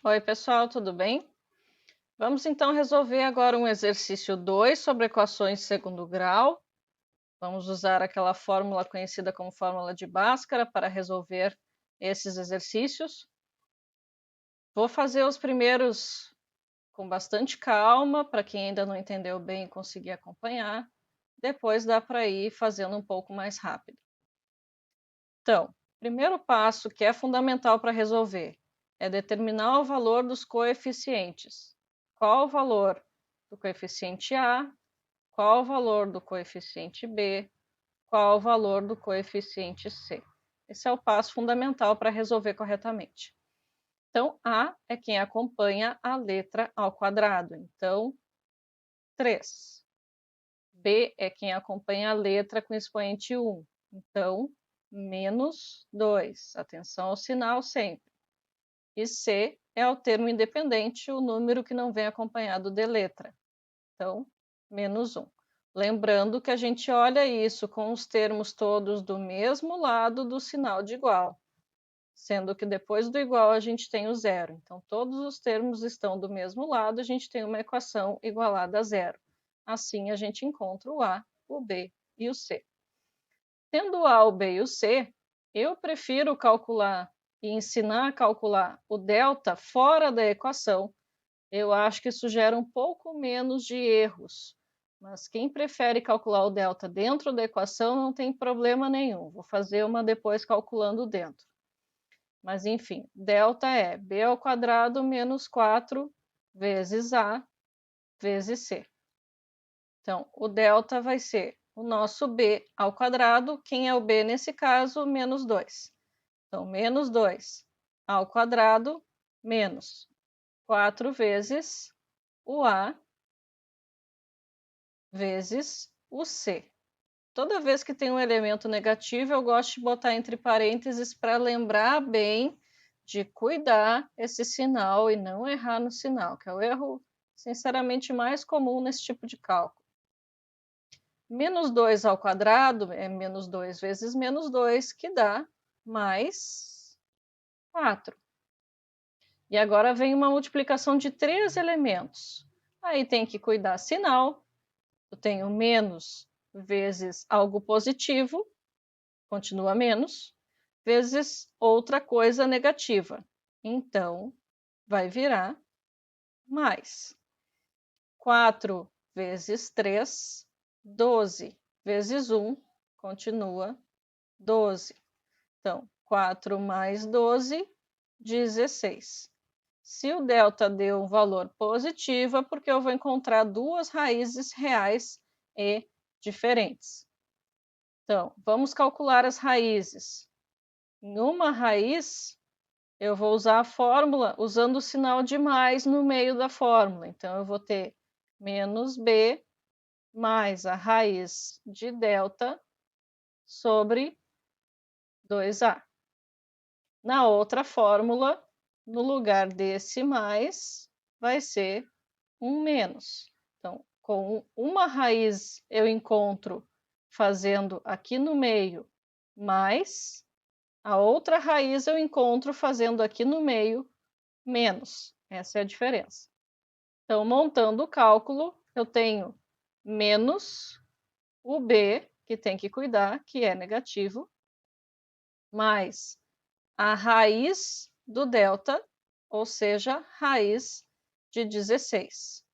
Oi, pessoal, tudo bem? Vamos então resolver agora um exercício 2 sobre equações de segundo grau. Vamos usar aquela fórmula conhecida como fórmula de Bhaskara para resolver esses exercícios. Vou fazer os primeiros com bastante calma, para quem ainda não entendeu bem conseguir acompanhar. Depois dá para ir fazendo um pouco mais rápido. Então, primeiro passo que é fundamental para resolver é determinar o valor dos coeficientes. Qual o valor do coeficiente A, qual o valor do coeficiente B, qual o valor do coeficiente C. Esse é o passo fundamental para resolver corretamente. Então, A é quem acompanha a letra ao quadrado, então 3. B é quem acompanha a letra com expoente 1, então menos 2. Atenção ao sinal sempre. E C é o termo independente, o número que não vem acompanhado de letra. Então, menos 1. Lembrando que a gente olha isso com os termos todos do mesmo lado do sinal de igual, sendo que depois do igual a gente tem o zero. Então, todos os termos estão do mesmo lado, a gente tem uma equação igualada a zero. Assim, a gente encontra o A, o B e o C. Tendo o A, o B e o C, eu prefiro calcular e ensinar a calcular o delta fora da equação. Eu acho que isso gera um pouco menos de erros. Mas quem prefere calcular o delta dentro da equação não tem problema nenhum. Vou fazer uma depois calculando dentro. Mas, enfim, delta é b ao quadrado menos 4 vezes A vezes C. Então, o delta vai ser o nosso b ao quadrado. Quem é o b nesse caso? Menos 2. Então, menos 2 ao quadrado menos 4 vezes o A vezes o C. Toda vez que tem um elemento negativo, eu gosto de botar entre parênteses para lembrar bem de cuidar esse sinal e não errar no sinal, que é o erro, sinceramente, mais comum nesse tipo de cálculo. Menos 2 ao quadrado é menos 2 vezes menos 2, que dá mais 4. E agora vem uma multiplicação de 3 elementos. Aí tem que cuidar sinal. Eu tenho menos vezes algo positivo, continua menos, vezes outra coisa negativa. Então, vai virar mais. 4 vezes 3, 12. Vezes 1, continua 12. Então, 4 mais 12, 16. Se o delta deu um valor positivo, é porque eu vou encontrar duas raízes reais e diferentes. Então, vamos calcular as raízes. Em uma raiz, eu vou usar a fórmula usando o sinal de mais no meio da fórmula. Então, eu vou ter menos b mais a raiz de delta sobre 2a. Na outra fórmula, no lugar desse mais, vai ser um menos. Então, com uma raiz eu encontro fazendo aqui no meio mais, a outra raiz eu encontro fazendo aqui no meio menos. Essa é a diferença. Então, montando o cálculo, eu tenho menos o b, que tem que cuidar, que é negativo, mais a raiz do delta, ou seja, raiz de 16,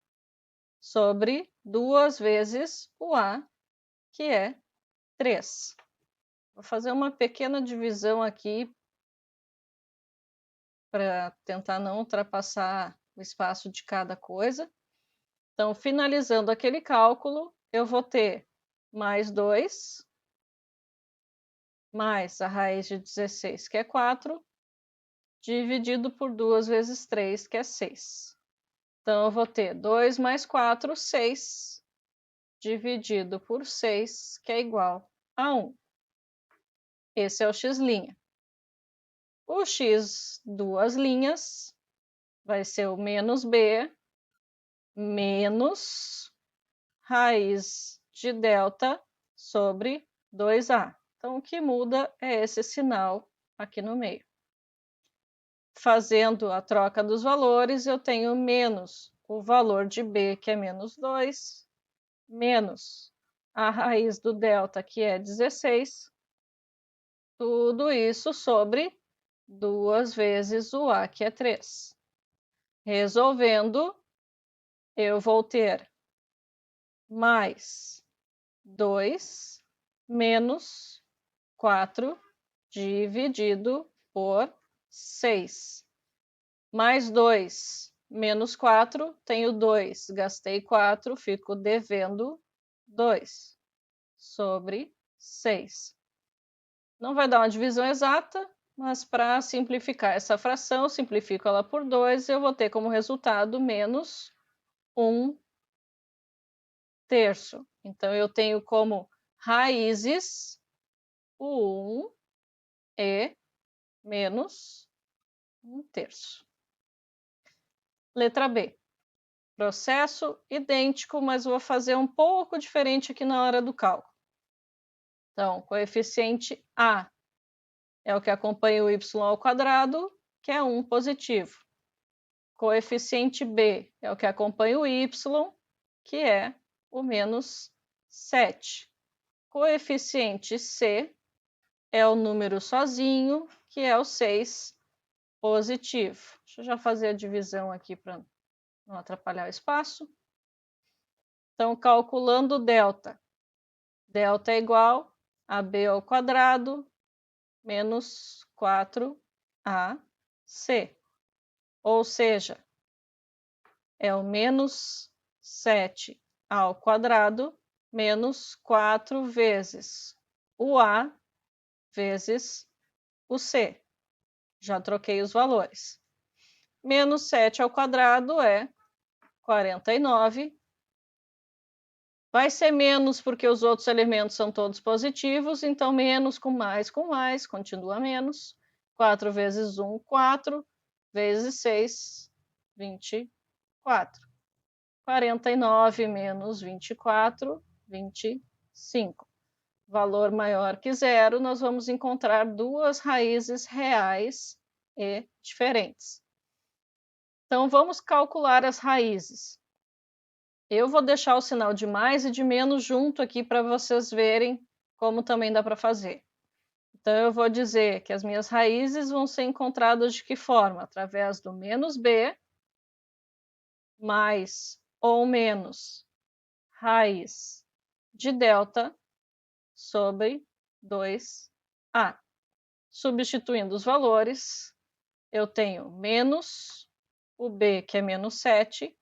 sobre 2 vezes o A, que é 3. Vou fazer uma pequena divisão aqui para tentar não ultrapassar o espaço de cada coisa. Então, finalizando aquele cálculo, eu vou ter mais 2, mais a raiz de 16, que é 4, dividido por 2 vezes 3, que é 6. Então, eu vou ter 2 mais 4, 6, dividido por 6, que é igual a 1. Esse é o x'. O x duas linhas vai ser o menos b menos raiz de delta sobre 2a. Então, o que muda é esse sinal aqui no meio. fazendo a troca dos valores, eu tenho menos o valor de b, que é menos 2, menos a raiz do delta, que é 16, tudo isso sobre 2 vezes o a, que é 3. Resolvendo, eu vou ter mais 2 menos 4 dividido por 6. Mais 2 menos 4, tenho 2. Gastei 4, fico devendo 2 sobre 6. Não vai dar uma divisão exata, mas para simplificar essa fração, simplifico ela por 2, eu vou ter como resultado menos 1 terço. Então, eu tenho como raízes o 1 e menos 1 terço. Letra B. Processo idêntico, mas vou fazer um pouco diferente aqui na hora do cálculo. Então, coeficiente A é o que acompanha o y ao quadrado, que é 1 positivo. Coeficiente B é o que acompanha o y, que é o menos 7. Coeficiente C é o número sozinho, que é o 6 positivo. Deixa eu já fazer a divisão aqui para não atrapalhar o espaço. Então, calculando delta. Delta é igual a b ao quadrado menos 4ac. Ou seja, é o menos 7 ao quadrado menos 4 vezes o a vezes o c. Já troquei os valores. Menos 7 ao quadrado é 49. Vai ser menos porque os outros elementos são todos positivos, então menos com mais, continua menos. 4 vezes 1, 4, vezes 6, 24. 49 menos 24, 25. Valor maior que zero, nós vamos encontrar duas raízes reais e diferentes. Então, vamos calcular as raízes. Eu vou deixar o sinal de mais e de menos junto aqui para vocês verem como também dá para fazer. Então, eu vou dizer que as minhas raízes vão ser encontradas de que forma? Através do menos b mais ou menos raiz de delta sobre 2a. Substituindo os valores, eu tenho menos o b, que é menos 7,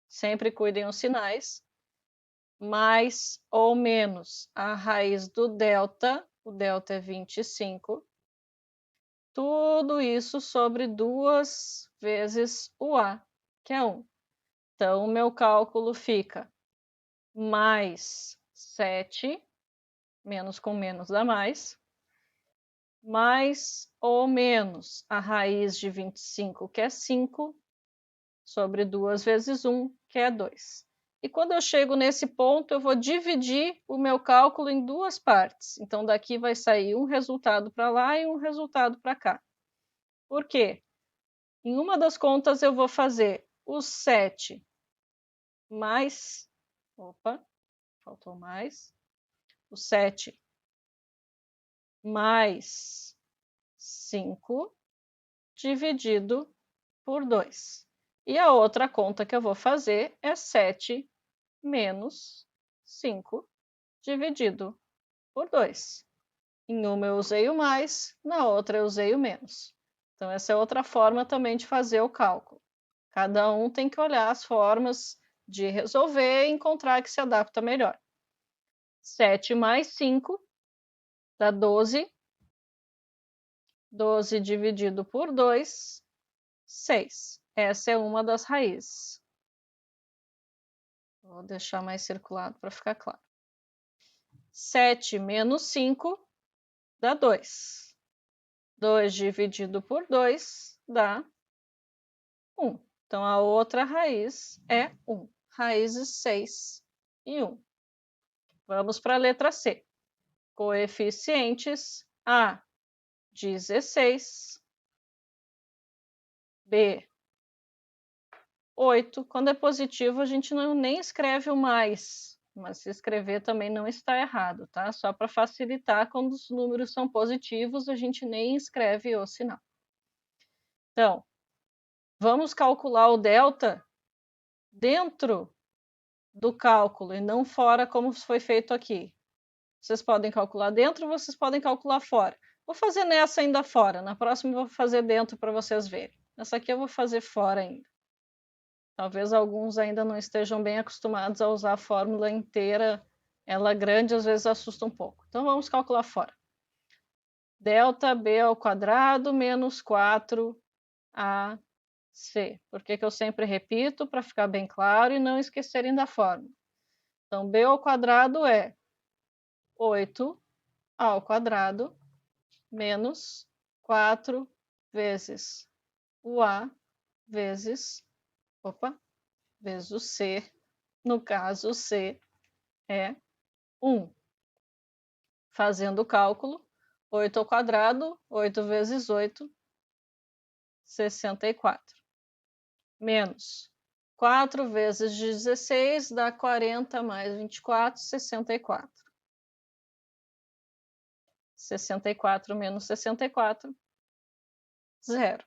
sempre cuidem os sinais, mais ou menos a raiz do delta, o delta é 25, tudo isso sobre 2 vezes o a, que é 1. Então, o meu cálculo fica mais 7, menos com menos dá mais ou menos a raiz de 25, que é 5, sobre 2 vezes 1, que é 2. E quando eu chego nesse ponto, eu vou dividir o meu cálculo em duas partes. Então, daqui vai sair um resultado para lá e um resultado para cá. Por quê? Em uma das contas, eu vou fazer o 7 mais... Opa, faltou mais. O 7 mais 5 dividido por 2. E a outra conta que eu vou fazer é 7 menos 5 dividido por 2. Em uma eu usei o mais, na outra eu usei o menos. Então, essa é outra forma também de fazer o cálculo. Cada um tem que olhar as formas de resolver e encontrar que se adapta melhor. 7 mais 5 dá 12. 12 dividido por 2, 6. Essa é uma das raízes. Vou deixar mais circulado para ficar claro. 7 menos 5 dá 2. 2 dividido por 2 dá 1. Então, a outra raiz é 1. Raízes 6 e 1. Vamos para a letra C. Coeficientes A, 16. B, 8. Quando é positivo, a gente nem escreve o mais, mas se escrever também não está errado, tá? Só para facilitar, quando os números são positivos, a gente nem escreve o sinal. Então, vamos calcular o delta dentro do cálculo e não fora, como foi feito aqui. Vocês podem calcular dentro, vocês podem calcular fora. Vou fazer nessa ainda fora, na próxima eu vou fazer dentro para vocês verem. Nessa aqui eu vou fazer fora ainda. Talvez alguns ainda não estejam bem acostumados a usar a fórmula inteira. Ela grande às vezes assusta um pouco. Então vamos calcular fora. Delta B ao quadrado menos 4AC. Por que eu sempre repito? Para ficar bem claro e não esquecerem da fórmula. Então, B ao quadrado é 8 ao quadrado menos 4 vezes o A vezes o C. No caso, o C é 1. Fazendo o cálculo, 8 ao quadrado, 8 vezes 8, 64. Menos 4 vezes 16 dá 40 mais 24, 64. 64 menos 64, 0.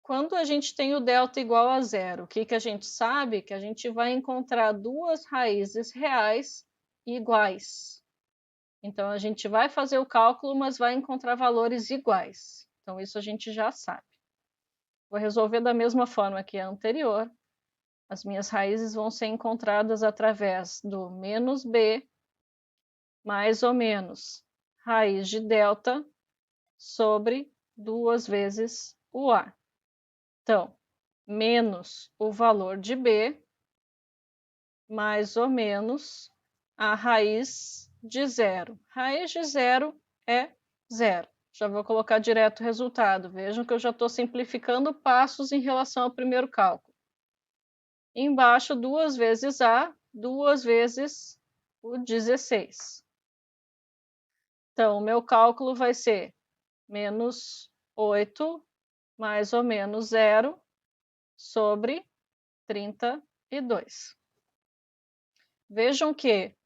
Quando a gente tem o delta igual a 0, o que a gente sabe? Que a gente vai encontrar duas raízes reais iguais. Então, a gente vai fazer o cálculo, mas vai encontrar valores iguais. Então, isso a gente já sabe. Vou resolver da mesma forma que a anterior. As minhas raízes vão ser encontradas através do menos b mais ou menos raiz de delta sobre 2 vezes o a. Então, menos o valor de b mais ou menos a raiz de 0. Raiz de 0 é 0. Já vou colocar direto o resultado. Vejam que eu já estou simplificando passos em relação ao primeiro cálculo. Embaixo, 2 vezes A, 2 vezes o 16. Então, o meu cálculo vai ser menos 8 mais ou menos 0 sobre 32. Vejam que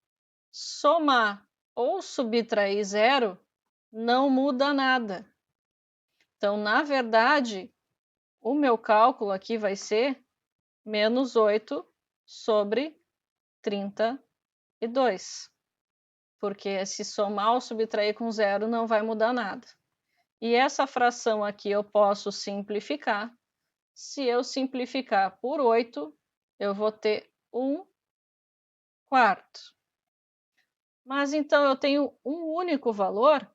somar ou subtrair 0 não muda nada. Então, na verdade, o meu cálculo aqui vai ser menos 8 sobre 32. Porque se somar ou subtrair com 0 não vai mudar nada. E essa fração aqui eu posso simplificar. Se eu simplificar por 8, eu vou ter 1 quarto. Mas então eu tenho um único valor.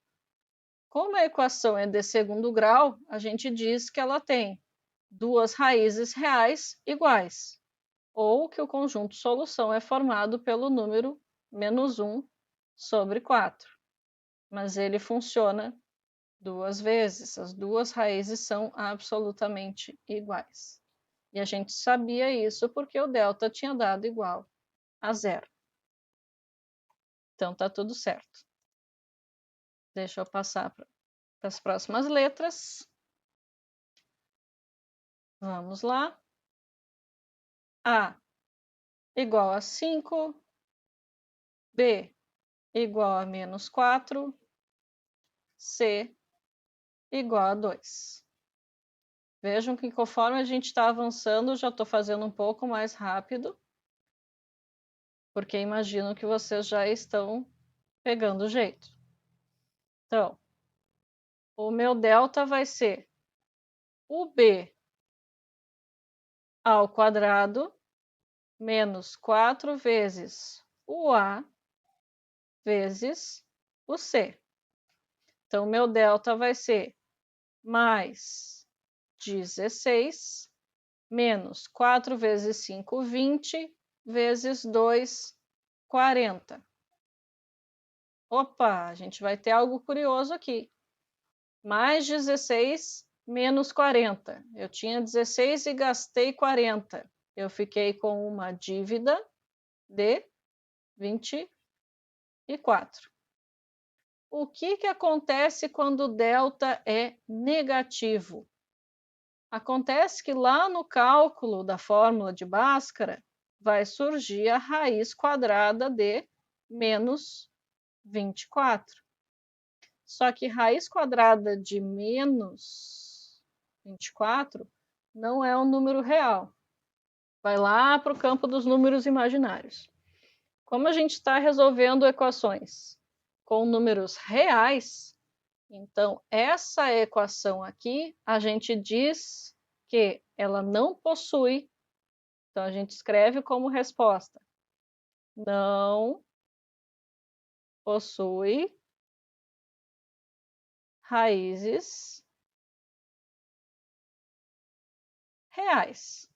Como a equação é de segundo grau, a gente diz que ela tem duas raízes reais iguais, ou que o conjunto solução é formado pelo número menos 1 sobre 4. Mas ele funciona duas vezes, as duas raízes são absolutamente iguais. E a gente sabia isso porque o delta tinha dado igual a 0. Então, tá tudo certo. Deixa eu passar para as próximas letras. Vamos lá. A igual a 5, B igual a menos 4, C igual a 2. Vejam que conforme a gente está avançando, eu já estou fazendo um pouco mais rápido, porque imagino que vocês já estão pegando o jeito. Então, o meu delta vai ser o B ao quadrado menos 4 vezes o A vezes o C. Então, o meu delta vai ser mais 16 menos 4 vezes 5, 20, vezes 2, 40. Opa, a gente vai ter algo curioso aqui. Mais 16 menos 40. Eu tinha 16 e gastei 40. Eu fiquei com uma dívida de 24. O que acontece quando o delta é negativo? Acontece que lá no cálculo da fórmula de Bhaskara vai surgir a raiz quadrada de menos 24. Só que raiz quadrada de menos 24 não é um número real. Vai lá para o campo dos números imaginários. Como a gente está resolvendo equações com números reais, então essa equação aqui a gente diz que ela não possui, então a gente escreve como resposta: não possui raízes reais.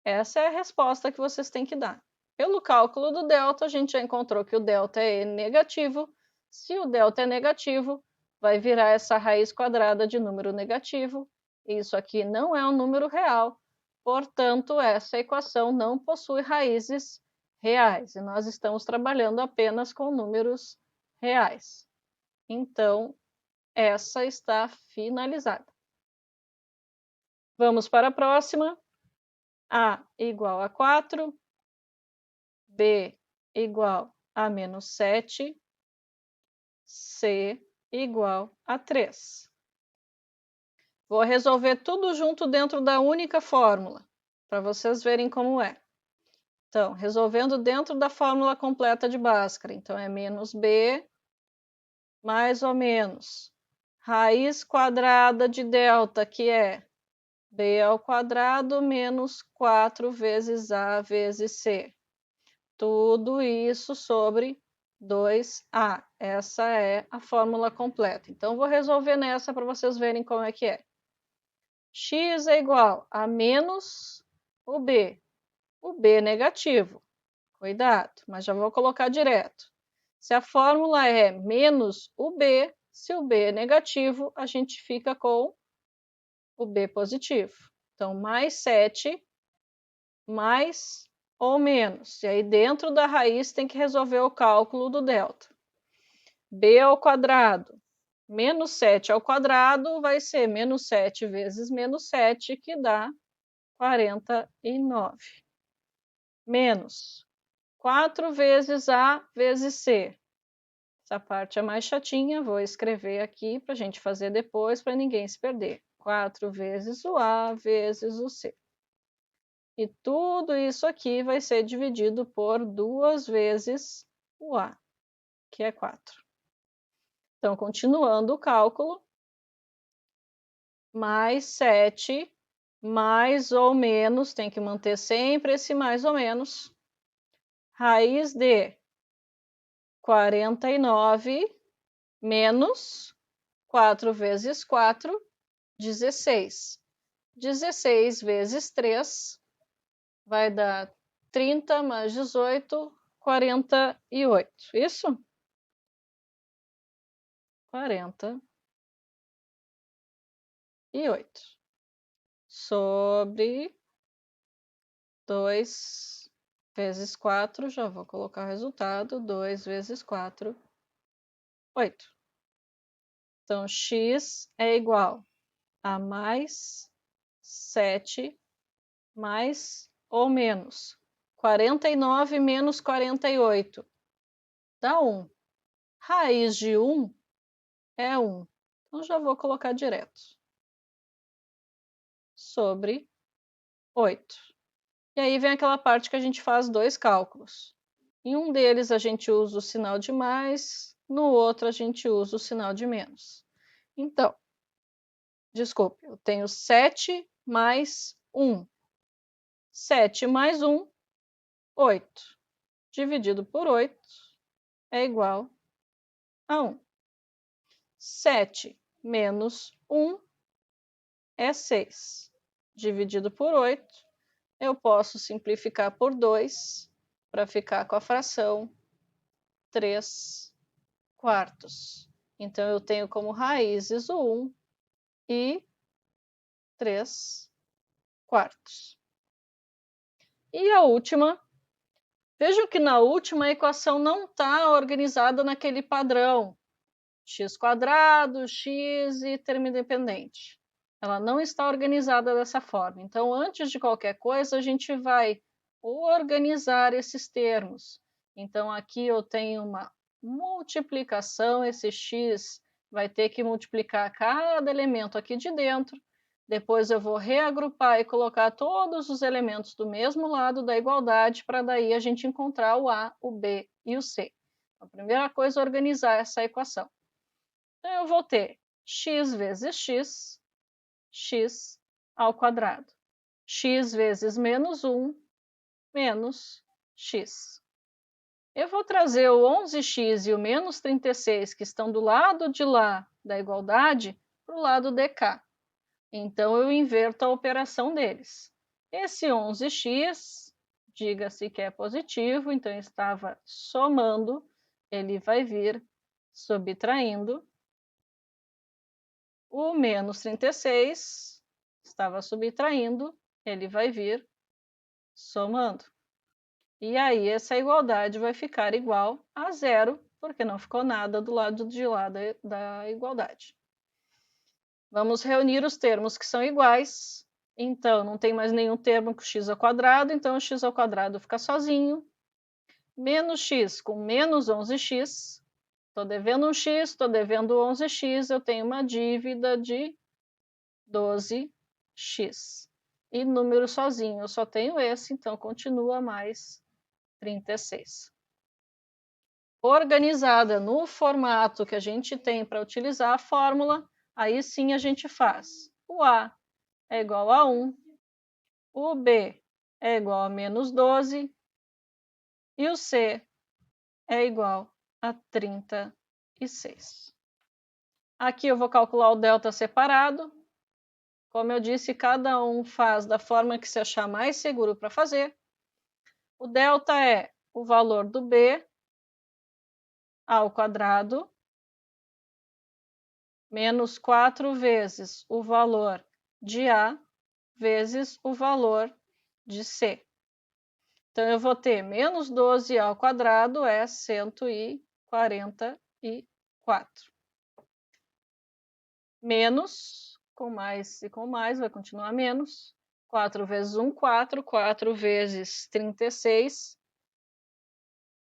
Essa é a resposta que vocês têm que dar. Pelo cálculo do delta, a gente já encontrou que o delta é negativo. Se o delta é negativo, vai virar essa raiz quadrada de número negativo. Isso aqui não é um número real, portanto, essa equação não possui raízes reais. E nós estamos trabalhando apenas com números reais. Então, essa está finalizada. Vamos para a próxima. A igual a 4, B igual a menos 7, C igual a 3. Vou resolver tudo junto dentro da única fórmula, para vocês verem como é. Então, resolvendo dentro da fórmula completa de Bhaskara. Então, é menos B, mais ou menos, raiz quadrada de delta, que é B ao quadrado menos 4 vezes A vezes C. Tudo isso sobre 2A. Essa é a fórmula completa. Então, vou resolver nessa para vocês verem como é que é. X é igual a menos o B. O B é negativo. Cuidado, mas já vou colocar direto. Se a fórmula é menos o B, se o B é negativo, a gente fica com o B positivo. Então, mais 7, mais ou menos. E aí, dentro da raiz, tem que resolver o cálculo do delta. B ao quadrado menos 7 ao quadrado vai ser menos 7 vezes menos 7, que dá 49. Menos 4 vezes A vezes C. Essa parte é mais chatinha, vou escrever aqui para a gente fazer depois, para ninguém se perder. 4 vezes o A vezes o C. E tudo isso aqui vai ser dividido por 2 vezes o A, que é 4. Então, continuando o cálculo, mais 7, mais ou menos, tem que manter sempre esse mais ou menos, raiz de 49 menos 4 vezes 4, 16. 16 vezes 3 vai dar 30 mais 18, 48. Isso? 48. Sobre 2 vezes 4, já vou colocar o resultado. 2 vezes 4, 8. Então, x é igual a mais 7 mais ou menos 49 menos 48. Dá 1. Raiz de 1 é 1. Então, já vou colocar direto. Sobre 8. E aí vem aquela parte que a gente faz dois cálculos. Em um deles a gente usa o sinal de mais, no outro a gente usa o sinal de menos. Então, desculpe, eu tenho 7 mais 1. 7 mais 1, 8. Dividido por 8 é igual a 1. 7 menos 1 é 6. Dividido por 8, eu posso simplificar por 2 para ficar com a fração 3 quartos. Então, eu tenho como raízes o 1 e 3 quartos. E a última, vejam que na última a equação não está organizada naquele padrão. X², x e termo independente. Ela não está organizada dessa forma. Então, antes de qualquer coisa, a gente vai organizar esses termos. Então, aqui eu tenho uma multiplicação, esse x vai ter que multiplicar cada elemento aqui de dentro. Depois eu vou reagrupar e colocar todos os elementos do mesmo lado da igualdade, para daí a gente encontrar o A, o B e o C. A primeira coisa é organizar essa equação. Então, eu vou ter x vezes x ao quadrado. X vezes menos 1 menos x. Eu vou trazer o 11x e o menos 36, que estão do lado de lá da igualdade, para o lado de cá. Então, eu inverto a operação deles. Esse 11x, diga-se que é positivo, então estava somando, ele vai vir subtraindo. O menos 36 estava subtraindo, ele vai vir somando. E aí essa igualdade vai ficar igual a zero, porque não ficou nada do lado de lá da igualdade. Vamos reunir os termos que são iguais. Então, não tem mais nenhum termo com x ao quadrado, então o x ao quadrado fica sozinho. Menos x com menos 11x. Estou devendo um x, estou devendo 11x, eu tenho uma dívida de 12x. E número sozinho, eu só tenho esse, então continua mais 36. Organizada no formato que a gente tem para utilizar a fórmula, aí sim a gente faz. O A é igual a 1, o B é igual a menos 12 e o C é igual a 36. Aqui eu vou calcular o delta separado. Como eu disse, cada um faz da forma que se achar mais seguro para fazer. O delta é o valor do B ao quadrado menos 4 vezes o valor de A vezes o valor de C. Então, eu vou ter menos 12 ao quadrado é 144. Menos, com mais e com mais, vai continuar menos. 4 vezes 1, 4. 4 vezes 36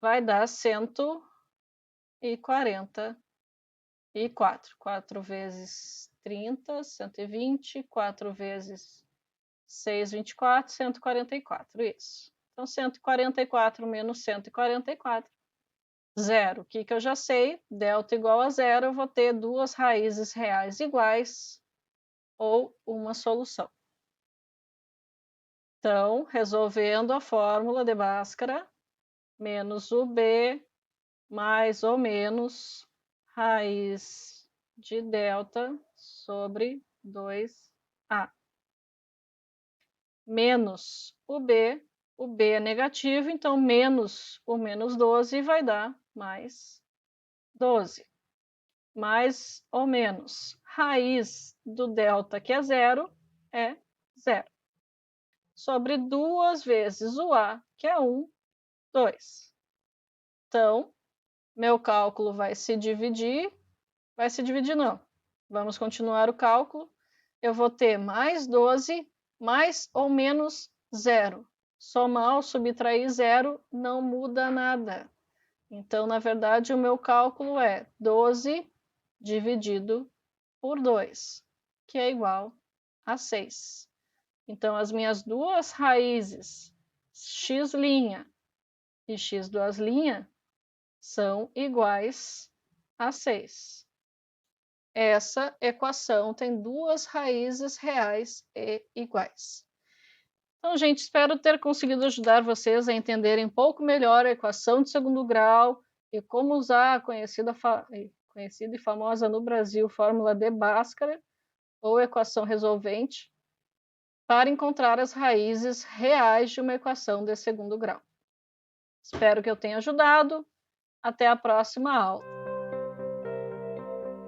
vai dar 144. 4 vezes 30, 120. 4 vezes 6, 24. 144, isso. Então, 144 menos 144, zero. O que eu já sei? Delta igual a zero, eu vou ter duas raízes reais iguais ou uma solução. Então, resolvendo a fórmula de Bhaskara, menos o B mais ou menos raiz de delta sobre 2A. Menos o B é negativo, então menos o menos 12 vai dar mais 12. Mais ou menos raiz do delta, que é zero, é zero. Sobre 2 vezes o A, que é 1, 2. Então, meu cálculo vai se dividir não. Vamos continuar o cálculo. Eu vou ter mais 12, mais ou menos zero. Somar ou subtrair zero não muda nada. Então, na verdade, o meu cálculo é 12 dividido por 2, que é igual a 6. Então, as minhas duas raízes, x' e x2' são iguais a 6. Essa equação tem duas raízes reais e iguais. Então, gente, espero ter conseguido ajudar vocês a entenderem um pouco melhor a equação de segundo grau e como usar a conhecida e famosa no Brasil fórmula de Bhaskara, ou equação resolvente, para encontrar as raízes reais de uma equação de segundo grau. Espero que eu tenha ajudado. Até a próxima aula.